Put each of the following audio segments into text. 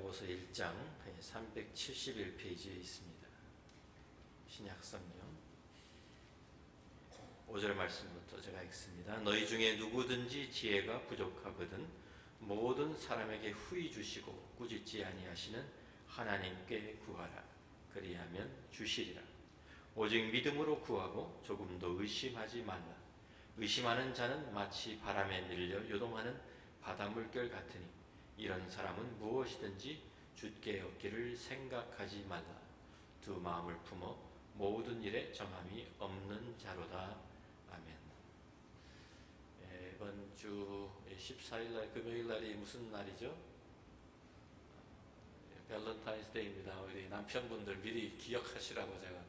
야고보서 1장 371페이지에 있습니다. 신약성경 5절 말씀부터 제가 읽습니다. 너희 중에 누구든지 지혜가 부족하거든 모든 사람에게 후히 주시고 꾸짖지 아니하시는 하나님께 구하라. 그리하면 주시리라. 오직 믿음으로 구하고 조금도 의심하지 말라. 의심하는 자는 마치 바람에 밀려 요동하는 바닷물결 같으니 이런 사람은 무엇이든지 주께 얻기를 생각하지 말라. 두 마음을 품어 모든 일에 정함이 없는 자로다. 아멘. 이번 주 14일날 금요일날이 무슨 날이죠? 밸런타인스데이입니다. 우리 남편분들 미리 기억하시라고 제가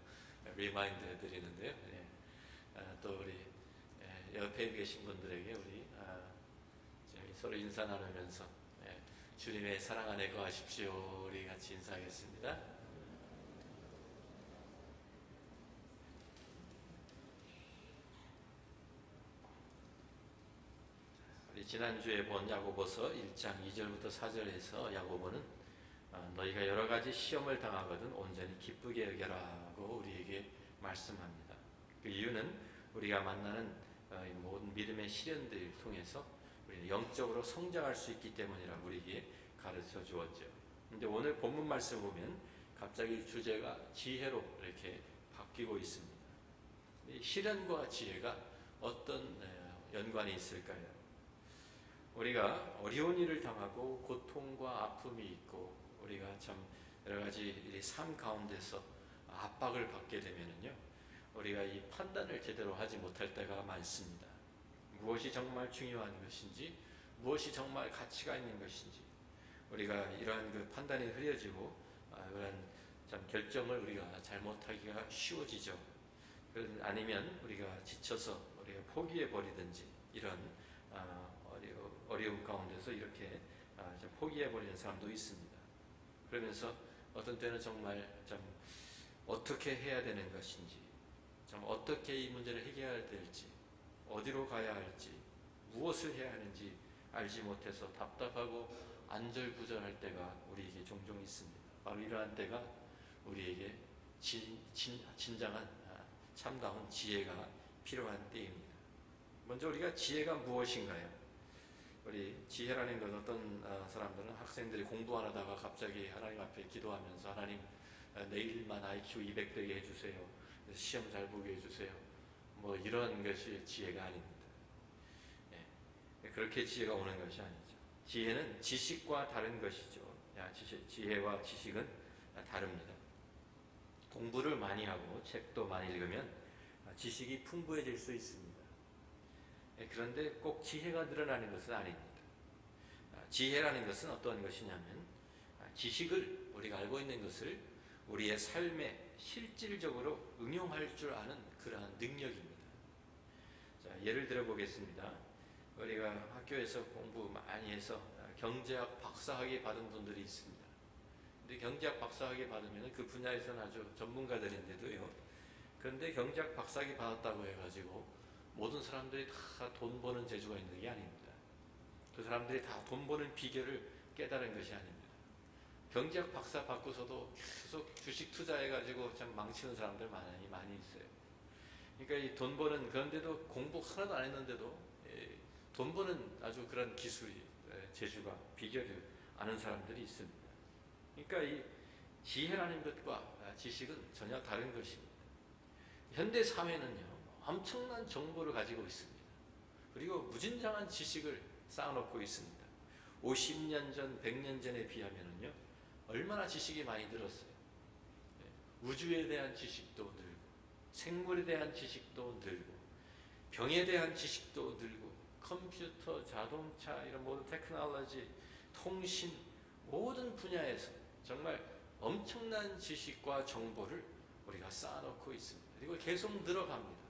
리마인드 해드리는데요. 또 우리 옆에 계신 분들에게 우리 서로 인사 나누면서 주님의 사랑 안에 거하십시오. 우리 같이 인사하겠습니다. 우리 지난주에 본 야고보서 1장 2절부터 4절에서 야고보는 너희가 여러 가지 시험을 당하거든 온전히 기쁘게 여겨라고 우리에게 말씀합니다. 그 이유는 우리가 만나는 모든 믿음의 시련들을 통해서 우리는 영적으로 성장할 수 있기 때문이라고 우리에게 가르쳐 주었죠. 근데 오늘 본문 말씀 보면 갑자기 주제가 지혜로 이렇게 바뀌고 있습니다. 이 시련과 지혜가 어떤 연관이 있을까요? 우리가 어려운 일을 당하고 고통과 아픔이 있고 우리가 참 여러 가지 삶 가운데서 압박을 받게 되면은요, 우리가 이 판단을 제대로 하지 못할 때가 많습니다. 무엇이 정말 중요한 것인지, 무엇이 정말 가치가 있는 것인지, 우리가 이러한 그 판단이 흐려지고 그런 참 결정을 우리가 잘못하기가 쉬워지죠. 아니면 우리가 지쳐서 우리가 포기해 버리든지 이런 어려움 가운데서 이렇게 좀 포기해 버리는 사람도 있습니다. 그러면서 어떤 때는 정말 좀 어떻게 해야 되는 것인지, 좀 어떻게 이 문제를 해결해야 될지, 어디로 가야 할지, 무엇을 해야 하는지 알지 못해서 답답하고 안절부절할 때가 우리에게 종종 있습니다. 바로 이러한 때가 우리에게 진정한 참다운 지혜가 필요한 때입니다. 먼저 우리가 지혜가 무엇인가요? 우리 지혜라는 건 어떤 사람들은 학생들이 공부하다가 갑자기 하나님 앞에 기도하면서 하나님 내일만 IQ 200 되게 해주세요. 시험 잘 보게 해주세요. 뭐 이런 것이 지혜가 아닙니다. 그렇게 지혜가 오는 것이 아니죠. 지혜는 지식과 다른 것이죠. 지혜와 지식은 다릅니다. 공부를 많이 하고 책도 많이 읽으면 지식이 풍부해질 수 있습니다. 그런데 꼭 지혜가 늘어나는 것은 아닙니다. 지혜라는 것은 어떤 것이냐면 지식을 우리가 알고 있는 것을 우리의 삶에 실질적으로 응용할 줄 아는 그러한 능력입니다. 자, 예를 들어 보겠습니다. 우리가 학교에서 공부 많이 해서 경제학 박사학위 받은 분들이 있습니다. 근데 경제학 박사학위 받으면 그 분야에서는 아주 전문가들인데도요. 그런데 경제학 박사학위 받았다고 해가지고 모든 사람들이 다 돈 버는 재주가 있는 게 아닙니다. 그 사람들이 다 돈 버는 비결을 깨달은 것이 아닙니다. 경제학 박사 받고서도 계속 주식 투자해가지고 참 망치는 사람들 많이 있어요. 그러니까 이 돈 버는, 그런데도 공부 하나도 안 했는데도 돈 버는 아주 그런 기술이, 재주가, 비결을 아는 사람들이 있습니다. 그러니까 이 지혜라는 것과 지식은 전혀 다른 것입니다. 현대 사회는요, 엄청난 정보를 가지고 있습니다. 그리고 무진장한 지식을 쌓아놓고 있습니다. 50년 전, 100년 전에 비하면은요, 얼마나 지식이 많이 늘었어요. 우주에 대한 지식도 늘고, 생물에 대한 지식도 늘고, 병에 대한 지식도 늘고, 컴퓨터, 자동차, 이런 모든 테크놀로지, 통신, 모든 분야에서 정말 엄청난 지식과 정보를 우리가 쌓아놓고 있습니다. 그리고 계속 늘어갑니다.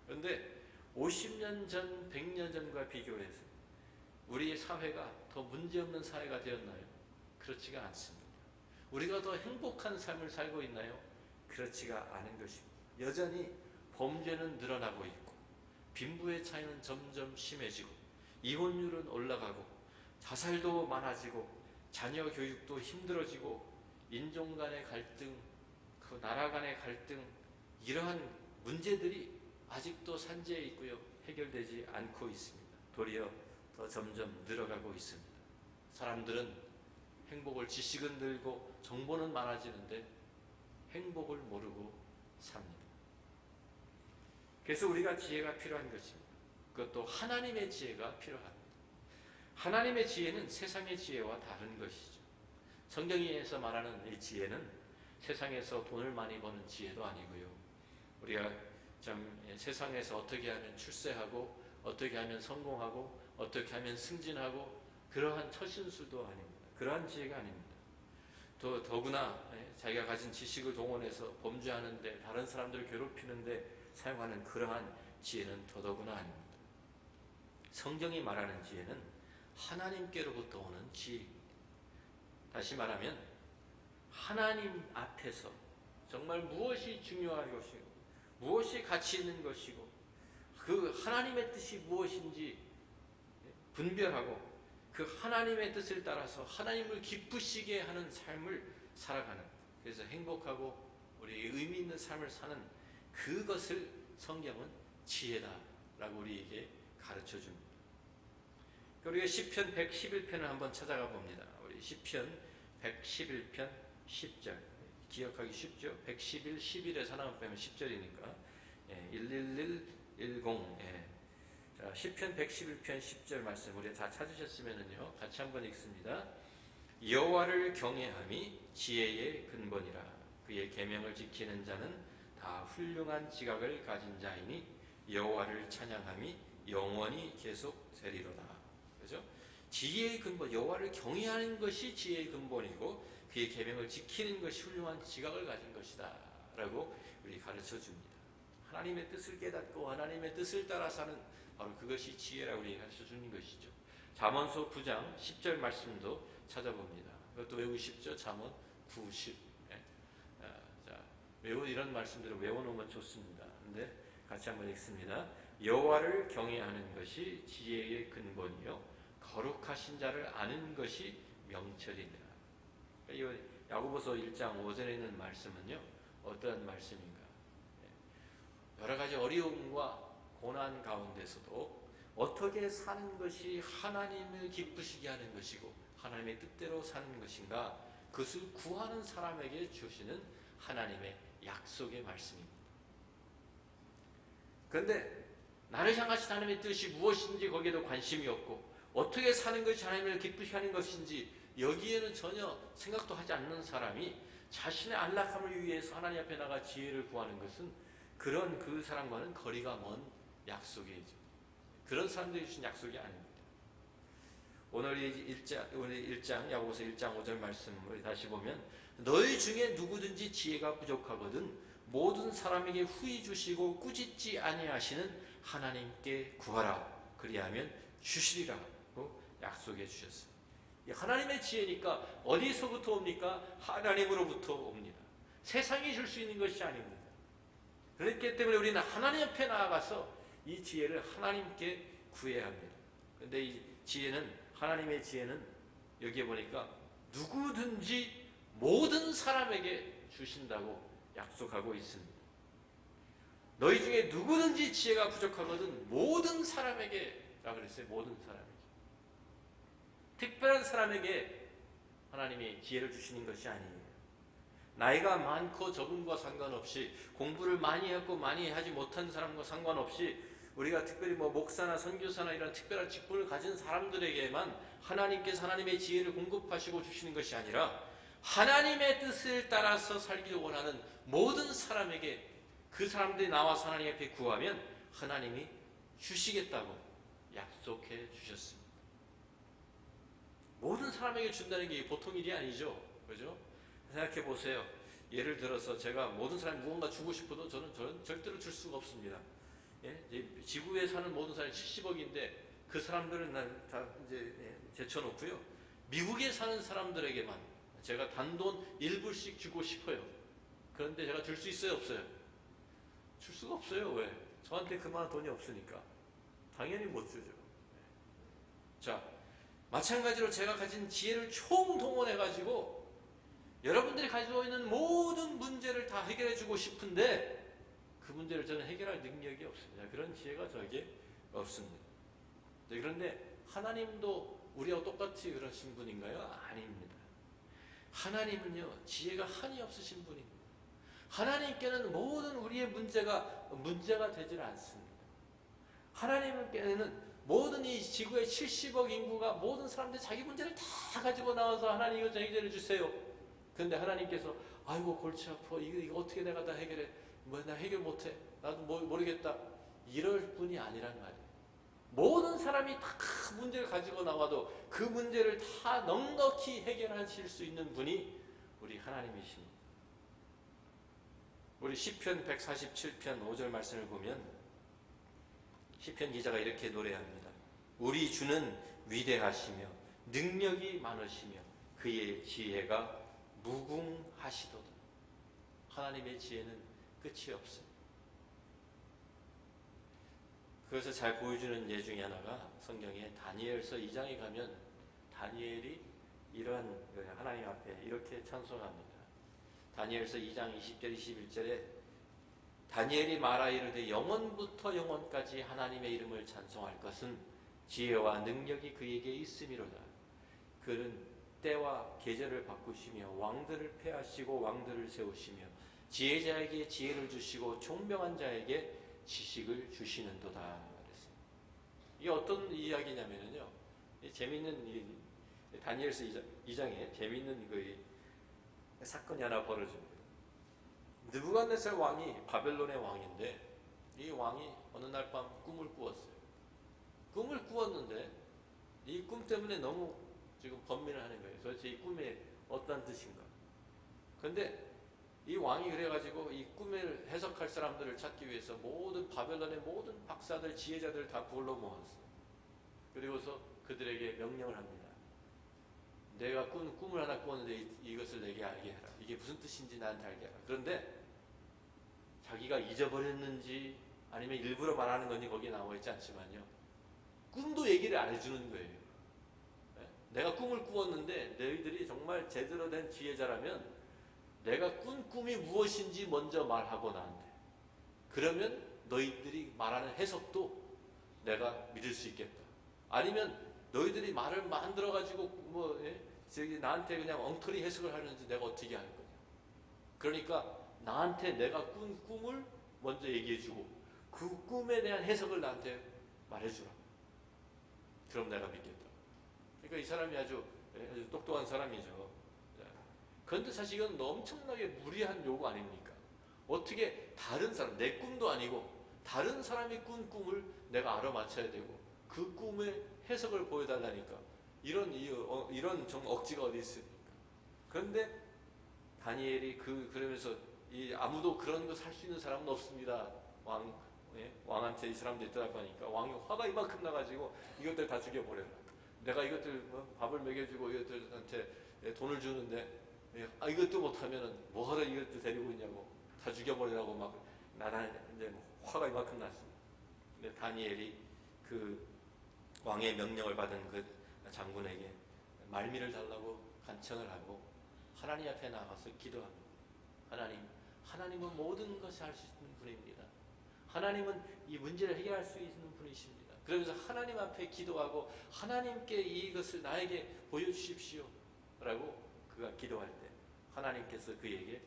그런데 50년 전, 100년 전과 비교해서 우리의 사회가 더 문제없는 사회가 되었나요? 그렇지가 않습니다. 우리가 더 행복한 삶을 살고 있나요? 그렇지가 않은 것입니다. 여전히 범죄는 늘어나고 있고 빈부의 차이는 점점 심해지고 이혼율은 올라가고 자살도 많아지고 자녀 교육도 힘들어지고 인종 간의 갈등, 그 나라 간의 갈등, 이러한 문제들이 아직도 산재해 있고요. 해결되지 않고 있습니다. 도리어 더 점점 늘어가고 있습니다. 사람들은 행복을 지식은 늘고 정보는 많아지는데 행복을 모르고 삽니다. 그래서 우리가 지혜가 필요한 것입니다. 그것도 하나님의 지혜가 필요합니다. 하나님의 지혜는 세상의 지혜와 다른 것이죠. 성경에서 말하는 이 지혜는 세상에서 돈을 많이 버는 지혜도 아니고요. 우리가 참 세상에서 어떻게 하면 출세하고 어떻게 하면 성공하고 어떻게 하면 승진하고 그러한 처신술도 아닙니다. 그러한 지혜가 아닙니다. 더구나 자기가 가진 지식을 동원해서 범죄하는데 다른 사람들을 괴롭히는데 사용하는 그러한 지혜는 더더구나 아닙니다. 성경이 말하는 지혜는 하나님께로부터 오는 지혜입니다. 다시 말하면 하나님 앞에서 정말 무엇이 중요한 것이고 무엇이 가치 있는 것이고 그 하나님의 뜻이 무엇인지 분별하고 그 하나님의 뜻을 따라서 하나님을 기쁘시게 하는 삶을 살아가는, 그래서 행복하고 우리 의미 있는 삶을 사는 그것을 성경은 지혜다라고 우리에게 가르쳐 줍니다. 우리가 시편 111편을 한번 찾아가 봅니다. 우리 시편 111편 10절 기억하기 쉽죠? 111, 11에서 하나만 빼면 10절이니까 11110 자, 시편 111편 10절 말씀 우리 다 찾으셨으면은요 같이 한번 읽습니다. 여호와를 경외함이 지혜의 근본이라. 그의 계명을 지키는 자는 다 훌륭한 지각을 가진 자이니 여호와를 찬양함이 영원히 계속되리로다. 그죠? 지혜의 근본, 여호와를 경외하는 것이 지혜의 근본이고 그의 계명을 지키는 것이 훌륭한 지각을 가진 것이다 라고 우리 가르쳐 줍니다. 하나님의 뜻을 깨닫고 하나님의 뜻을 따라 사는 바로 그것이 지혜라고 우리 가르쳐 주는 것이죠. 잠언서 9장 10절 말씀도 찾아봅니다. 그것도 외우기 쉽죠. 잠언 9, 10. 자, 이런 말씀들을 외워놓으면 좋습니다. 근데 같이 한번 읽습니다. 여호와를 경외하는 것이 지혜의 근본이요 거룩하신 자를 아는 것이 명철이니라. 이 야고보서 1장 5절에 있는 말씀은요 어떠한 말씀인가? 여러 가지 어려움과 고난 가운데서도 어떻게 사는 것이 하나님을 기쁘시게 하는 것이고 하나님의 뜻대로 사는 것인가, 그것을 구하는 사람에게 주시는 하나님의 약속의 말씀입니다. 그런데 나를 향하신 하나님의 뜻이 무엇인지 거기에도 관심이 없고 어떻게 사는 것이 하나님을 기쁘시게 하는 것인지 여기에는 전혀 생각도 하지 않는 사람이 자신의 안락함을 위해서 하나님 앞에 나가 지혜를 구하는 것은 그런 그 사람과는 거리가 먼 약속이죠. 그런 사람들이 주신 약속이 아닙니다. 오늘 1장 야고보서 1장 5절 말씀을 다시 보면 너희 중에 누구든지 지혜가 부족하거든 모든 사람에게 후히 주시고 꾸짖지 아니하시는 하나님께 구하라 그리하면 주시리라고 약속해 주셨습니다. 하나님의 지혜니까 어디서부터 옵니까? 하나님으로부터 옵니다. 세상이 줄 수 있는 것이 아닙니다. 그렇기 때문에 우리는 하나님 앞에 나아가서 이 지혜를 하나님께 구해야 합니다. 그런데 이 지혜는, 하나님의 지혜는 여기에 보니까 누구든지 모든 사람에게 주신다고 약속하고 있습니다. 너희 중에 누구든지 지혜가 부족하거든 모든 사람에게 라고 그랬어요. 모든 사람에게. 특별한 사람에게 하나님이 지혜를 주시는 것이 아니에요. 나이가 많고 적음과 상관없이 공부를 많이 했고 많이 하지 못한 사람과 상관없이 우리가 특별히 목사나 선교사나 이런 특별한 직분을 가진 사람들에게만 하나님께서 하나님의 지혜를 공급하시고 주시는 것이 아니라 하나님의 뜻을 따라서 살기를 원하는 모든 사람에게 그 사람들이 나와서 하나님 앞에 구하면 하나님이 주시겠다고 약속해 주셨습니다. 모든 사람에게 준다는 게 보통 일이 아니죠. 그죠? 생각해 보세요. 예를 들어서 제가 모든 사람이 무언가 주고 싶어도 저는 절대로 줄 수가 없습니다. 예? 지구에 사는 모든 사람이 70억인데 그 사람들은 다 이제 제쳐놓고요. 미국에 사는 사람들에게만 제가 단돈 1불씩 주고 싶어요. 그런데 제가 줄 수 있어요, 없어요? 줄 수가 없어요. 왜? 저한테 그만한 돈이 없으니까. 당연히 못 주죠. 자, 마찬가지로 제가 가진 지혜를 총동원해가지고 여러분들이 가지고 있는 모든 문제를 다 해결해주고 싶은데 그 문제를 저는 해결할 능력이 없습니다. 그런 지혜가 저에게 없습니다. 그런데 하나님도 우리와 똑같이 그러신 분인가요? 아닙니다. 하나님은요, 지혜가 한이 없으신 분입니다. 하나님께는 모든 우리의 문제가 되질 않습니다. 하나님께는 모든 이 지구의 70억 인구가 모든 사람들이 자기 문제를 다 가지고 나와서 하나님 이거 좀 해결해 주세요. 그런데 하나님께서 아이고 골치 아파 이거 어떻게 내가 다 해결해? 나 해결 못해. 나도 모르겠다. 이럴 뿐이 아니란 말이에요. 모든 사람이 다 문제를 가지고 나와도 그 문제를 다 넉넉히 해결하실 수 있는 분이 우리 하나님이십니다. 우리 시편 147편 5절 말씀을 보면 시편 기자가 이렇게 노래합니다. 우리 주는 위대하시며 능력이 많으시며 그의 지혜가 무궁하시도다. 하나님의 지혜는 끝이 없어요. 그것을 잘 보여주는 예 중에 하나가 성경에 다니엘서 2장에 가면 다니엘이 이러한 하나님 앞에 이렇게 찬송합니다. 다니엘서 2장 20절 21절에 다니엘이 말하 이르되 영원부터 영원까지 하나님의 이름을 찬송할 것은 지혜와 능력이 그에게 있음이로다. 그는 때와 계절을 바꾸시며 왕들을 폐하시고 왕들을 세우시며 지혜자에게 지혜를 주시고 총명한 자에게 지식을 주시는도다. 그랬습니다. 이게 어떤 이야기냐면요, 재미있는 다니엘서 2장에 재미있는 그 사건이 하나 벌어집니다. 느부갓네살 왕이 바벨론의 왕인데 이 왕이 어느 날 밤 꿈을 꾸었어요. 꿈을 꾸었는데 이 꿈 때문에 너무 지금 번민을 하는 거예요. 도대체 이 꿈이 어떤 뜻인가? 근데 이 왕이 그래가지고 이 꿈을 해석할 사람들을 찾기 위해서 모든 바벨론의 모든 박사들, 지혜자들 다 불러 모았어요. 그리고서 그들에게 명령을 합니다. 내가 꿈을 하나 꾸었는데 이것을 내게 알게 해라. 이게 무슨 뜻인지 나한테 알게 해라. 그런데 자기가 잊어버렸는지 아니면 일부러 말하는 건지 거기에 나와 있지 않지만요, 꿈도 얘기를 안 해주는 거예요. 내가 꿈을 꾸었는데 너희들이 정말 제대로 된 지혜자라면 내가 꾼 꿈이 무엇인지 먼저 말하고 나한테. 그러면 너희들이 말하는 해석도 내가 믿을 수 있겠다. 아니면 너희들이 말을 만들어가지고 저기 나한테 그냥 엉터리 해석을 하는지 내가 어떻게 할 거냐. 그러니까 나한테 내가 꾼 꿈을 먼저 얘기해주고 그 꿈에 대한 해석을 나한테 말해주라. 그럼 내가 믿겠다. 그러니까 이 사람이 아주 똑똑한 사람이죠. 그런데 사실 이건 엄청나게 무리한 요구 아닙니까? 어떻게 다른 사람, 내 꿈도 아니고 다른 사람이 꾼 꿈을 내가 알아맞혀야 되고 그 꿈의 해석을 보여달라니까. 이런 좀 억지가 어디 있습니까? 그런데 다니엘이 그러면서 아무도 그런 거 살 수 있는 사람은 없습니다. 왕한테 이 사람들이 있더라고 하니까 왕이 화가 이만큼 나가지고 이것들 다 죽여버려라. 내가 이것들 밥을 먹여주고 이것들한테 돈을 주는데 이것도 못하면은 뭐하러 이것도 데리고 있냐고 다 죽여버리라고 막 나는 이제 화가 이만큼 났습니다. 근데 다니엘이 그 왕의 명령을 받은 그 장군에게 말미를 달라고 간청을 하고 하나님 앞에 나가서 기도합니다. 하나님은 모든 것을 할 수 있는 분입니다. 하나님은 이 문제를 해결할 수 있는 분이십니다. 그러면서 하나님 앞에 기도하고 하나님께 이것을 나에게 보여주십시오 라고 그가 기도할 때 하나님께서 그에게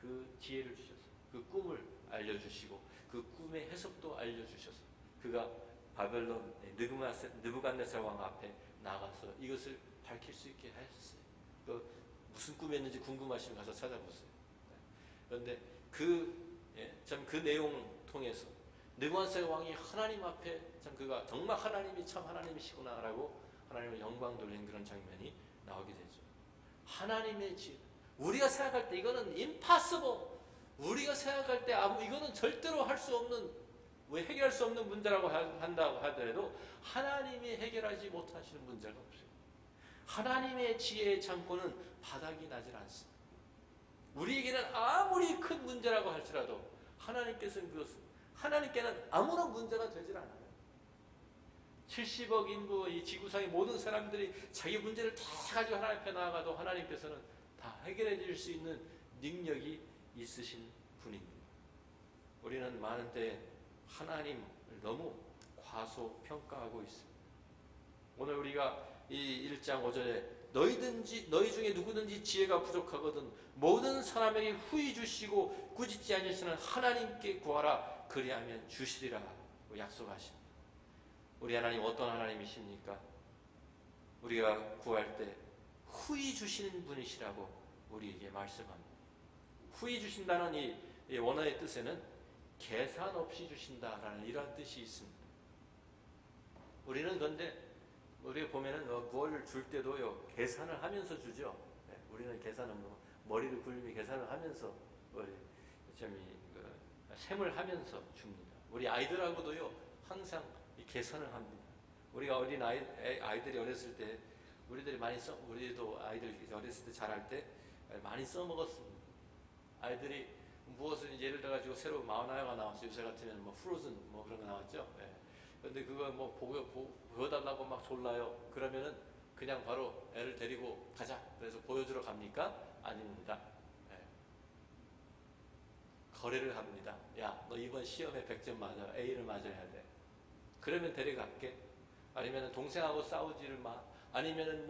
그 지혜를 주셔서 그 꿈을 알려주시고 그 꿈의 해석도 알려주셔서 그가 바벨론 느부갓네살 왕 앞에 나가서 이것을 밝힐 수 있게 하셨어요. 무슨 꿈이었는지 궁금하시면 가서 찾아보세요. 그런데 참 그 내용을 통해서 느부갓네살 왕이 하나님 앞에 참 그가 정말 하나님이 참 하나님이시구나라고 하나님을 영광 돌리는 그런 장면이 나오게 되죠. 하나님의 지혜. 우리가 생각할 때 이거는 impossible. 우리가 생각할 때 이거는 절대로 할 수 없는, 왜 해결할 수 없는 문제라고 한다고 하더라도 하나님이 해결하지 못하시는 문제가 없어요. 하나님의 지혜의 창고는 바닥이 나질 않습니다. 우리에게는 아무리 큰 문제라고 할지라도 하나님께서는 하나님께는 아무런 문제가 되질 않아요. 70억 인구 이 지구상의 모든 사람들이 자기 문제를 다 가지고 하나님 앞에 나아가도 하나님께서는 다 해결해 줄 수 있는 능력이 있으신 분입니다. 우리는 많은 때 하나님을 너무 과소평가하고 있습니다. 오늘 우리가 이 1장 5절에 너희 중에 누구든지 지혜가 부족하거든 모든 사람에게 후히 주시고 꾸짖지 아니하시는 하나님께 구하라 그리하면 주시리라 약속하십니다. 우리 하나님 어떤 하나님이십니까? 우리가 구할 때 후히 주시는 분이시라고 우리에게 말씀합니다. 후히 주신다는 이 원어의 뜻에는 계산 없이 주신다라는 이러한 뜻이 있습니다. 우리는 그런데 우리가 보면은 뭘 줄 때도요 계산을 하면서 주죠. 네, 우리는 계산은 머리를 굴리며 계산을 하면서 셈을 하면서 줍니다. 우리 아이들하고도요 항상 이 계산을 합니다. 우리가 어린 아이들이 어렸을 때 우리도 아이들 어렸을 때 자랄 때 많이 써먹었습니다. 아이들이 무엇을 예를 들어가지고 새로 마우나야가 나왔어요. 요새 같으면 프로즌 그런 거 나왔죠. 네. 근데 그거 보여달라고 막 졸라요. 그러면은 그냥 바로 애를 데리고 가자. 그래서 보여주러 갑니까? 아닙니다. 네. 거래를 합니다. 야, 너 이번 시험에 100점 맞아. A를 맞아야 돼. 그러면 데려갈게. 아니면은 동생하고 싸우지를 마. 아니면은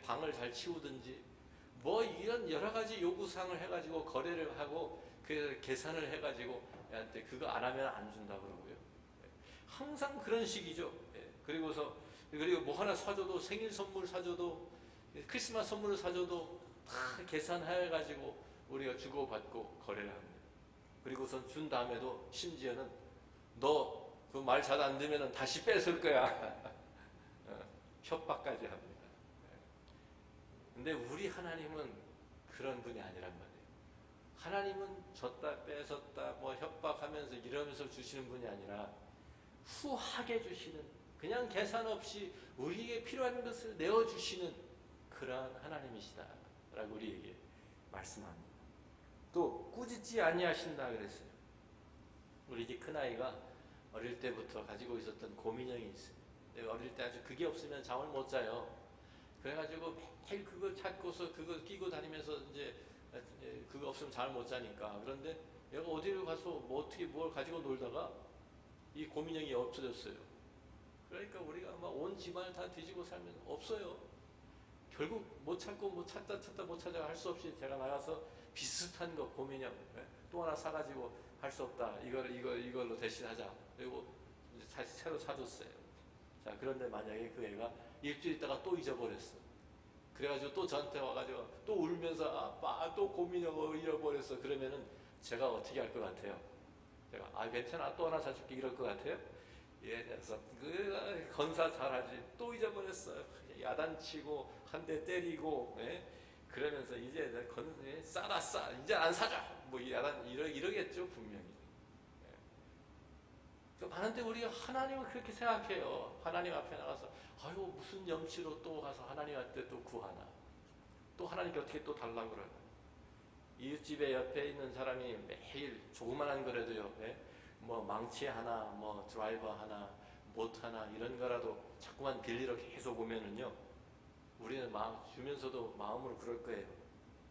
방을 잘 치우든지. 이런 여러 가지 요구사항을 해가지고 거래를 하고 그 계산을 해가지고 애한테 그거 안 하면 안 준다 그러고요. 항상 그런 식이죠. 그리고 뭐 하나 사줘도 생일 선물 사줘도 크리스마스 선물을 사줘도 다 계산해가지고 우리가 주고받고 거래를 합니다. 그리고선 준 다음에도 심지어는 너 그 말 잘 안 들으면 다시 뺏을 거야. 협박까지 합니다. 근데 우리 하나님은 그런 분이 아니란 말이에요. 하나님은 줬다 뺏었다 협박하면서 이러면서 주시는 분이 아니라 후하게 주시는 그냥 계산 없이 우리에게 필요한 것을 내어주시는 그러한 하나님이시다라고 우리에게 말씀합니다. 또 꾸짖지 아니하신다 그랬어요. 우리 집 큰아이가 어릴 때부터 가지고 있었던 고민형이 있어요. 어릴 때 아주 그게 없으면 잠을 못 자요. 그래가지고 매일 그걸 찾고서 그걸 끼고 다니면서 이제 그거 없으면 잠을 못 자니까. 그런데 얘가 어디를 가서 어떻게 뭘 가지고 놀다가 이 고민형이 없어졌어요. 그러니까 우리가 온 집안을 다 뒤지고 살면 없어요. 결국 못 찾고 찾다 못 찾아 할 수 없이 제가 나가서 비슷한 거 고민형 또 하나 사가지고 할 수 없다. 이걸로 대신하자. 그리고 이제 다시 새로 사줬어요. 자, 그런데 만약에 그 애가 일주일 있다가 또 잊어버렸어. 그래가지고 또 저한테 와가지고 또 울면서 아빠 또 고민형을 잃어버렸어. 그러면은 제가 어떻게 할 것 같아요? 제가 괜찮아 또 하나 사줄게 이럴 것 같아요? 예, 그래서 건사 잘하지. 또 잊어버렸어. 야단치고 한 대 때리고 그러면서 이제 싸다 이제 안 사줘. 야단 이러겠죠 분명히. 많은데 우리가 하나님을 그렇게 생각해요. 하나님 앞에 나가서 무슨 염치로 또 가서 하나님한테 또 구하나. 또 하나님께 어떻게 또 달라고 그러나. 이웃집에 옆에 있는 사람이 매일 조그만한 거라도요. 망치 하나, 드라이버 하나, 못 하나 이런 거라도 자꾸만 빌리러 계속 오면은요. 우리는 주면서도 마음으로 그럴 거예요.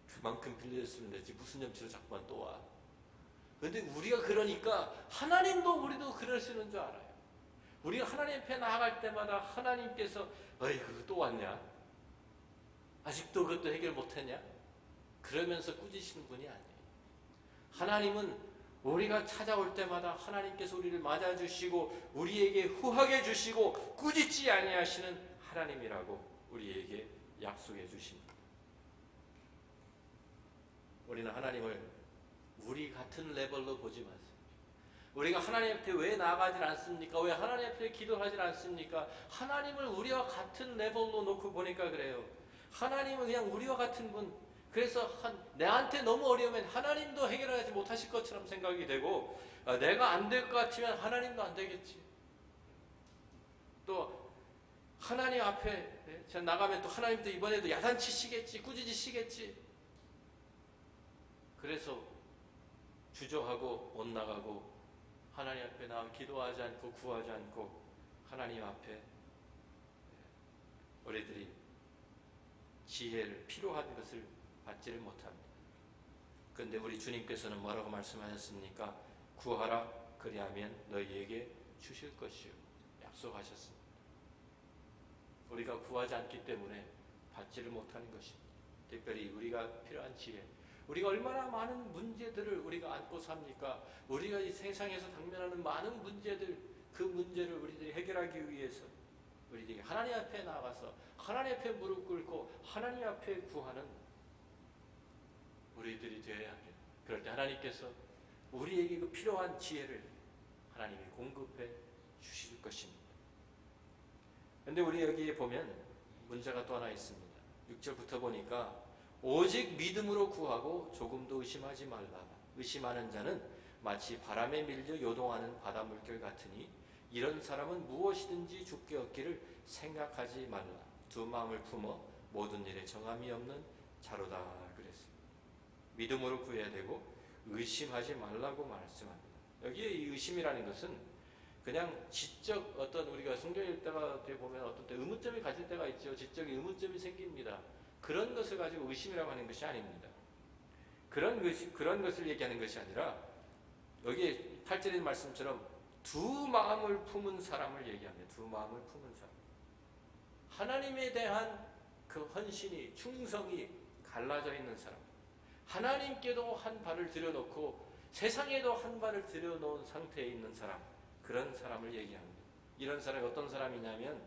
그만큼 빌렸으면 되지 무슨 염치로 자꾸만 또 와. 그런데 우리가 그러니까 하나님도 우리도 그러시는 줄 알아요. 우리가 하나님 앞에 나아갈 때마다 하나님께서 그거 또 왔냐? 아직도 그것도 해결 못했냐? 그러면서 꾸짖으시는 분이 아니에요. 하나님은 우리가 찾아올 때마다 하나님께서 우리를 맞아주시고 우리에게 후하게 주시고 꾸짖지 아니하시는 하나님이라고 우리에게 약속해 주십니다. 우리는 하나님을 우리 같은 레벨로 보지 마세요. 우리가 하나님 앞에 왜 나아가질 않습니까? 왜 하나님 앞에 기도하질 않습니까? 하나님을 우리와 같은 레벨로 놓고 보니까 그래요. 하나님은 그냥 우리와 같은 분. 그래서 내한테 너무 어려우면 하나님도 해결하지 못하실 것처럼 생각이 되고 내가 안 될 것 같으면 하나님도 안 되겠지. 또 하나님 앞에 나가면 또 하나님도 이번에도 야단치시겠지. 꾸짖으시겠지. 그래서 주저하고 못 나가고 하나님 앞에 나와 기도하지 않고 구하지 않고 하나님 앞에 우리들이 지혜를 필요한 것을 받지를 못합니다. 그런데 우리 주님께서는 뭐라고 말씀하셨습니까? 구하라 그리하면 너희에게 주실 것이요 약속하셨습니다. 우리가 구하지 않기 때문에 받지를 못하는 것입니다. 특별히 우리가 필요한 지혜, 우리가 얼마나 많은 문제들을 우리가 안고 삽니까? 우리가 이 세상에서 당면하는 많은 문제들, 그 문제를 우리들이 해결하기 위해서 우리들이 하나님 앞에 나가서 하나님 앞에 무릎 꿇고 하나님 앞에 구하는 우리들이 되어야 합니다. 그럴 때 하나님께서 우리에게 그 필요한 지혜를 하나님이 공급해 주실 것입니다. 그런데 우리 여기에 보면 문제가 또 하나 있습니다. 6절부터 보니까 오직 믿음으로 구하고 조금도 의심하지 말라. 의심하는 자는 마치 바람에 밀려 요동하는 바다 물결 같으니 이런 사람은 무엇이든지 죽게 얻기를 생각하지 말라. 두 마음을 품어 모든 일에 정함이 없는 자로다 그랬습니다. 믿음으로 구해야 되고 의심하지 말라고 말씀합니다. 여기에 이 의심이라는 것은 그냥 지적 어떤 우리가 성경 읽다가 보면 어떤 때 의문점이 가질 때가 있죠. 지적인 의문점이 생깁니다. 그런 것을 가지고 의심이라고 하는 것이 아닙니다. 그런 것을 얘기하는 것이 아니라 여기 8절의 말씀처럼 두 마음을 품은 사람을 얘기합니다. 두 마음을 품은 사람. 하나님에 대한 그 헌신이, 충성이 갈라져 있는 사람. 하나님께도 한 발을 들여놓고 세상에도 한 발을 들여놓은 상태에 있는 사람. 그런 사람을 얘기합니다. 이런 사람이 어떤 사람이냐면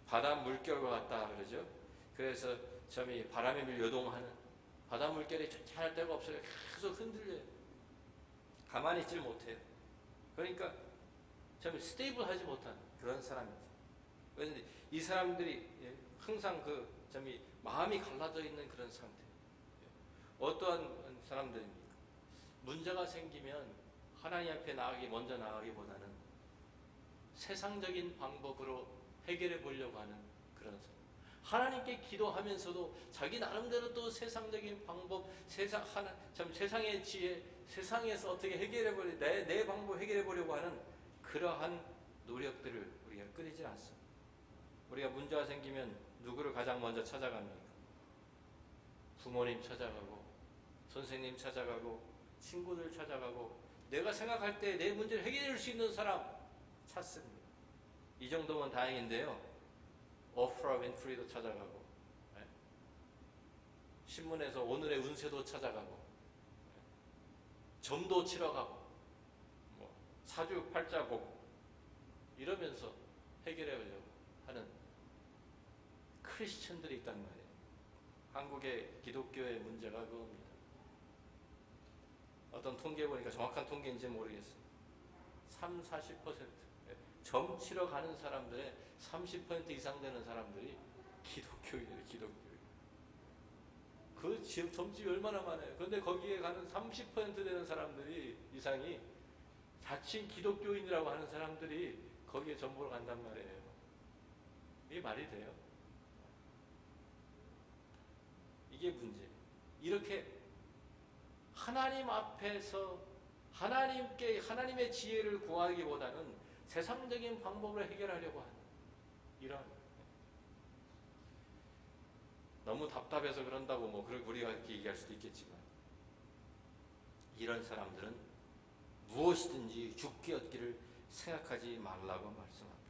바다 물결과 같다 그러죠. 그래서 점이 바람에 밀려 요동하는 바다 물결이 잔잔할 데가 없어요. 계속 흔들려요. 가만히 있질 못해요. 그러니까 좀 스테이블하지 못한 그런 사람이죠. 그래서 이 사람들이 항상 그 점이 마음이 갈라져 있는 그런 상태. 어떠한 사람들입니까? 문제가 생기면 하나님 앞에 먼저 나가기보다는 세상적인 방법으로 해결해 보려고 하는 그런 사람. 하나님께 기도하면서도 자기 나름대로 또 세상적인 방법, 세상의 지혜, 세상에서 어떻게 해결해 내 방법 해결해 보려고 하는 그러한 노력들을 우리가 끊이지 않습니다. 우리가 문제가 생기면 누구를 가장 먼저 찾아갑니까? 부모님 찾아가고, 선생님 찾아가고, 친구들 찾아가고, 내가 생각할 때 내 문제를 해결해 줄 수 있는 사람 찾습니다. 이 정도면 다행인데요. 오프라 윈프리도 찾아가고, 신문에서 오늘의 운세도 찾아가고, 점도 치러 가고, 사주팔자 보고 이러면서 해결해 보려고 하는 크리스천들이 있단 말이에요. 한국의 기독교의 문제가 그겁니다. 어떤 통계 보니까 정확한 통계인지 모르겠어요. 30-40% 점 치러 가는 사람들의 30% 이상 되는 사람들이 기독교인이에요. 기독교인. 그 점집이 얼마나 많아요. 그런데 거기에 가는 30% 되는 사람들이 이상이 자칭 기독교인이라고 하는 사람들이 거기에 점 보러 간단 말이에요. 이게 말이 돼요? 이게 문제. 이렇게 하나님 앞에서 하나님의 지혜를 구하기보다는 세상적인 방법으로 해결하려고 하는 이런, 너무 답답해서 그런다고 우리가 이렇게 얘기할 수도 있겠지만, 이런 사람들은 무엇이든지 죽게 얻기를 생각하지 말라고 말씀합니다.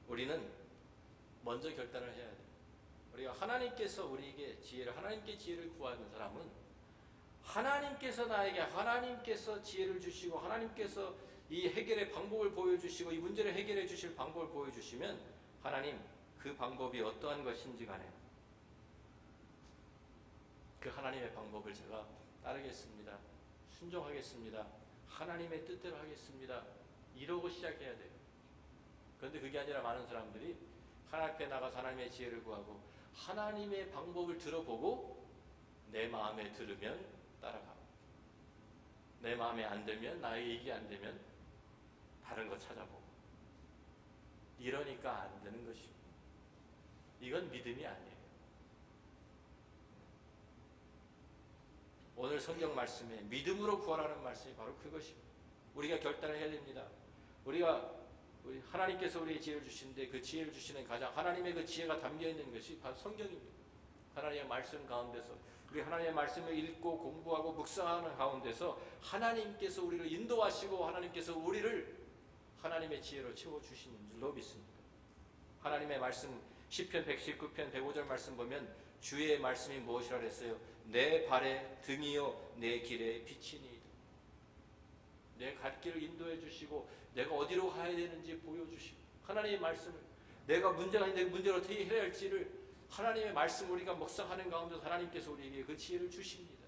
우리는 먼저 결단을 해야 돼요. 우리가 하나님께서 우리에게 하나님께 지혜를 구하는 사람은 하나님께서 지혜를 주시고 하나님께서 이 해결의 방법을 보여주시고 이 문제를 해결해 주실 방법을 보여주시면 하나님 그 방법이 어떠한 것인지 간에 그 하나님의 방법을 제가 따르겠습니다. 순종하겠습니다. 하나님의 뜻대로 하겠습니다. 이러고 시작해야 돼요. 그런데 그게 아니라 많은 사람들이 하나님 앞에 나가서 하나님의 지혜를 구하고 하나님의 방법을 들어보고 내 마음에 들으면 따라가고 내 마음에 안 들면, 나의 얘기 안 되면 다른 거 찾아보고 이러니까 안 되는 것입니다. 이건 믿음이 아니에요. 오늘 성경 말씀에 믿음으로 구하라는 말씀이 바로 그것입니다. 우리가 결단을 해야 됩니다. 우리가 우리 하나님께서 우리에게 지혜를 주시는데 그 지혜를 주시는 가장 하나님의 그 지혜가 담겨 있는 것이 바로 성경입니다. 하나님의 말씀 가운데서 우리 하나님의 말씀을 읽고 공부하고 묵상하는 가운데서 하나님께서 우리를 인도하시고 하나님께서 우리를 하나님의 지혜로 채워주시는 줄로 믿습니다. 하나님의 말씀 시편 119편 105절 말씀 보면 주의 말씀이 무엇이라 그랬어요? 내 발의 등이요 내 길의 빛이니이다. 내 갈 길을 인도해 주시고 내가 어디로 가야 되는지 보여주시고 하나님의 말씀을 내가 문제가 있는데 문제를 어떻게 해야 할지를 하나님의 말씀 우리가 묵상하는 가운데서 하나님께서 우리에게 그 지혜를 주십니다.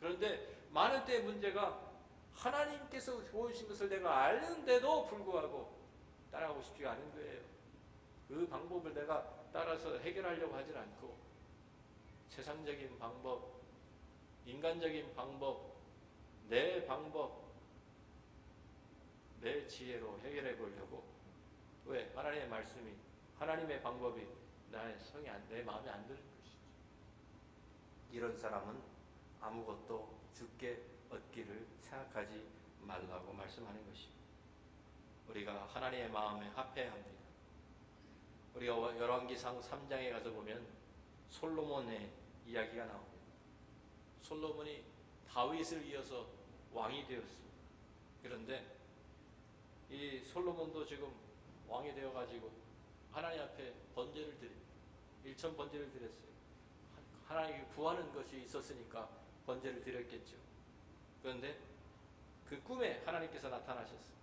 그런데 많은 때의 문제가 하나님께서 보여주신 것을 내가 아는데도 불구하고 따라가고 싶지가 않은 거예요. 그 방법을 내가 따라서 해결하려고 하질 않고 세상적인 방법, 인간적인 방법, 내 방법, 내 지혜로 해결해 보려고. 왜? 하나님의 말씀이, 하나님의 방법이 내 마음에 안 드는 것이죠. 이런 사람은 아무것도 주께 얻기를 생각하지 말라고 말씀하는 것입니다. 우리가 하나님의 마음에 합해야 합니다. 우리가 열왕기상 3장에 가서 보면 솔로몬의 이야기가 나옵니다. 솔로몬이 다윗을 이어서 왕이 되었습니다. 그런데 이 솔로몬도 지금 왕이 되어가지고 하나님 앞에 번제를 드립니다. 일천 번제를 드렸어요. 하나님이 구하는 것이 있었으니까 번제를 드렸겠죠. 그런데 그 꿈에 하나님께서 나타나셨어요.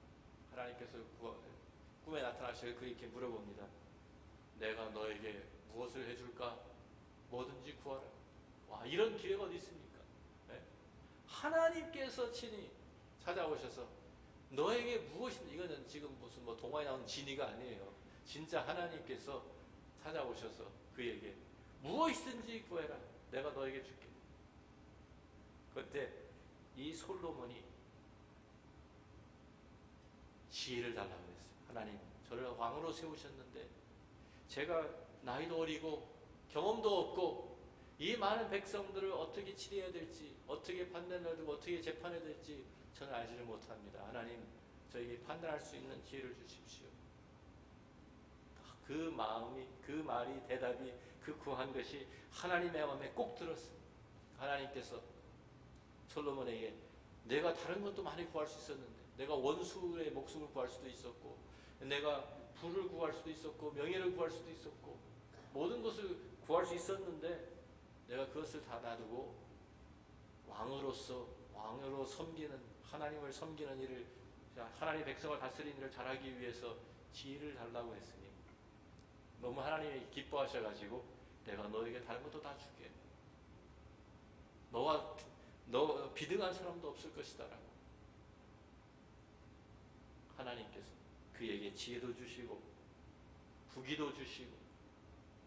하나님께서 꿈에 나타나셔서 그에게 물어봅니다. 내가 너에게 무엇을 해줄까? 뭐든지 구하라. 와, 이런 기회가 어디 있습니까? 네? 하나님께서 친히 찾아오셔서 너에게 무엇인지, 이거는 지금 무슨 동화에 나오는 지니가 아니에요. 진짜 하나님께서 찾아오셔서 그에게 무엇이든지 구해라. 내가 너에게 줄게. 그때 이 솔로몬이 지혜를 달라고 했어요. 하나님, 저를 왕으로 세우셨는데 제가 나이도 어리고 경험도 없고 이 많은 백성들을 어떻게 치료해야 될지, 어떻게 판단해야 되고 어떻게 재판해야 될지 저는 알지를 못합니다. 하나님, 저에게 판단할 수 있는 지혜를 주십시오. 그 마음이, 그 말이, 대답이, 그 구한 것이 하나님의 마음에 꼭 들었습니다. 하나님께서 솔로몬에게 내가 다른 것도 많이 구할 수 있었는데, 내가 원수의 목숨을 구할 수도 있었고, 내가 부를 구할 수도 있었고, 명예를 구할 수도 있었고, 모든 것을 구할 수 있었는데 내가 그것을 다 놔두고 왕으로 섬기는, 하나님을 섬기는 일을, 하나님의 백성을 다스리는 일을 잘하기 위해서 지혜를 달라고 했으니 너무 하나님이 기뻐하셔가지고 내가 너에게 다른 것도 다 줄게. 너 비등한 사람도 없을 것이다 라고 하나님께서 그에게 지혜도 주시고 부귀도 주시고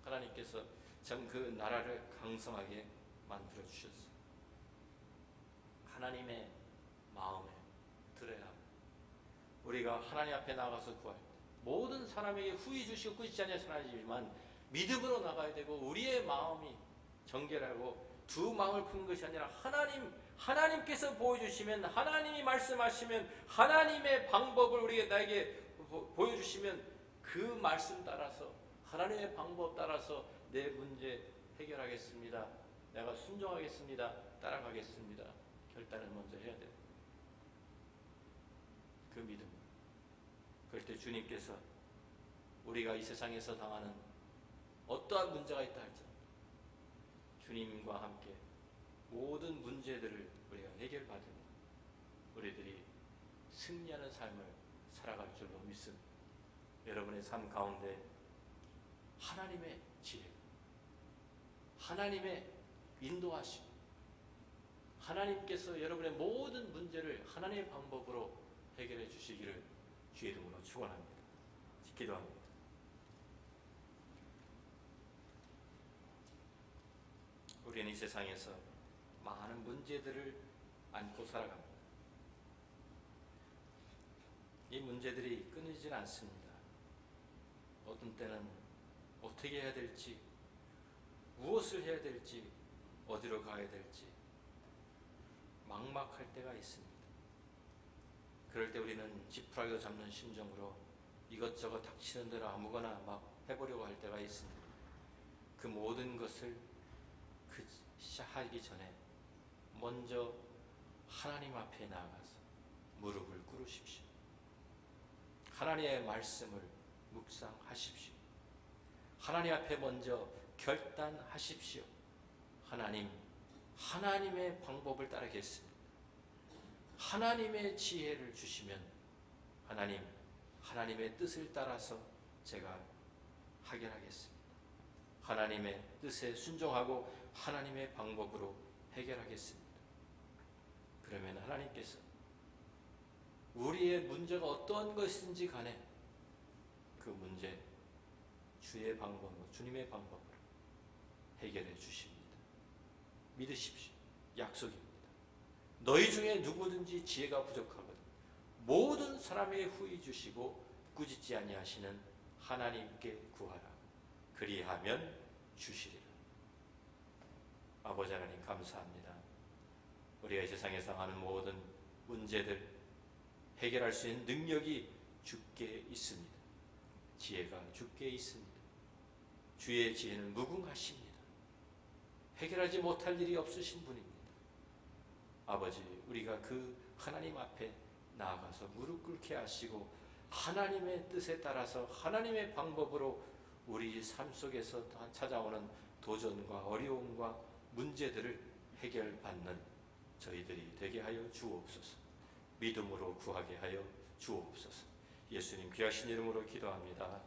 하나님께서 참 그 나라를 강성하게 만들어 주셨어요. 하나님의 마음에 들어야 합니다. 우리가 하나님 앞에 나가서 구할 때 모든 사람에게 후히 주시고 꾸짖지 아니하시지만 믿음으로 나가야 되고, 우리의 마음이 정결하고 두 마음을 푸는 것이 아니라 하나님께서 보여주시면, 하나님이 말씀하시면, 하나님의 방법을 나에게 보여주시면 그 말씀 따라서, 하나님의 방법 따라서 내 문제 해결하겠습니다. 내가 순종하겠습니다. 따라가겠습니다. 결단을 먼저 해야 돼요. 그 믿음. 그럴 때 주님께서 우리가 이 세상에서 당하는 어떠한 문제가 있다 할지라도 주님과 함께 모든 문제들을 우리가 해결받으면 우리들이 승리하는 삶을 살아갈 줄로 믿습니다. 여러분의 삶 가운데 하나님의 지혜, 하나님의 인도하심, 하나님께서 여러분의 모든 문제를 하나님의 방법으로 해결해 주시기를 주의 이름으로 축원합니다. 기도합니다. 우리는 이 세상에서 많은 문제들을 안고 살아갑니다. 이 문제들이 끊이질 않습니다. 어떤 때는 어떻게 해야 될지, 무엇을 해야 될지, 어디로 가야 될지 막막할 때가 있습니다. 그럴 때 우리는 지푸라기도 잡는 심정으로 이것저것 닥치는 대로 아무거나 막 해보려고 할 때가 있습니다. 그 모든 것을 시작하기 전에 먼저 하나님 앞에 나아가서 무릎을 꿇으십시오. 하나님의 말씀을 묵상하십시오. 하나님 앞에 먼저 결단하십시오. 하나님의 방법을 따르겠습니다. 하나님의 지혜를 주시면 하나님의 뜻을 따라서 제가 해결하겠습니다. 하나님의 뜻에 순종하고 하나님의 방법으로 해결하겠습니다. 그러면 하나님께서 우리의 문제가 어떠한 것인지 간에 그 문제 주의 방법으로, 주님의 방법으로 해결해 주십니다. 믿으십시오. 약속입니다. 너희 중에 누구든지 지혜가 부족하거든 모든 사람에게 후히 주시고 꾸짖지 아니하시는 하나님께 구하라. 그리하면 주시리라. 아버지 하나님 감사합니다. 우리가 이 세상에서 하는 모든 문제들 해결할 수 있는 능력이 주께 있습니다. 지혜가 주께 있습니다. 주의 지혜는 무궁하십니다. 해결하지 못할 일이 없으신 분입니다. 아버지, 우리가 그 하나님 앞에 나아가서 무릎 꿇게 하시고 하나님의 뜻에 따라서 하나님의 방법으로 우리 삶 속에서 찾아오는 도전과 어려움과 문제들을 해결받는 저희들이 되게 하여 주옵소서. 믿음으로 구하게 하여 주옵소서. 예수님 귀하신 이름으로 기도합니다.